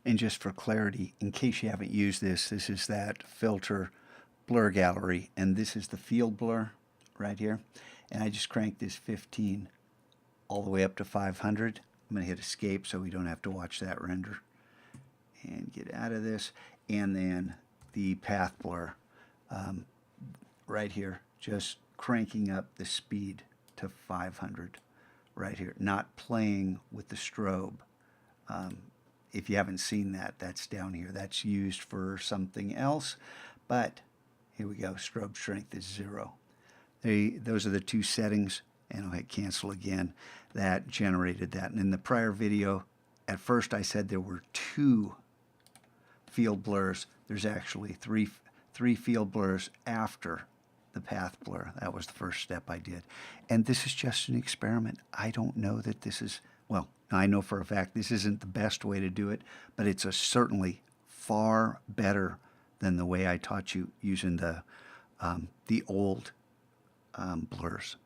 And just for clarity, in case you haven't used this, this is that filter blur gallery, and this is the field blur right here. And I just cranked this 15 all the way up to 500. I'm going to hit escape so we don't have to watch that render. And get out of this. And then the path blur right here, just cranking up the speed to 500 right here, not playing with the strobe. If you haven't seen that, that's down here. That's used for something else, but here we go. Strobe strength is 0. Those are the two settings, and I'll hit cancel again. That generated that. And in the prior video, at first I said there were 2 field blurs. There's actually three field blurs after the path blur. That was the first step I did. And this is just an experiment. I don't know that this is, well, I know for a fact this isn't the best way to do it, but it's certainly far better than the way I taught you using the old blurs.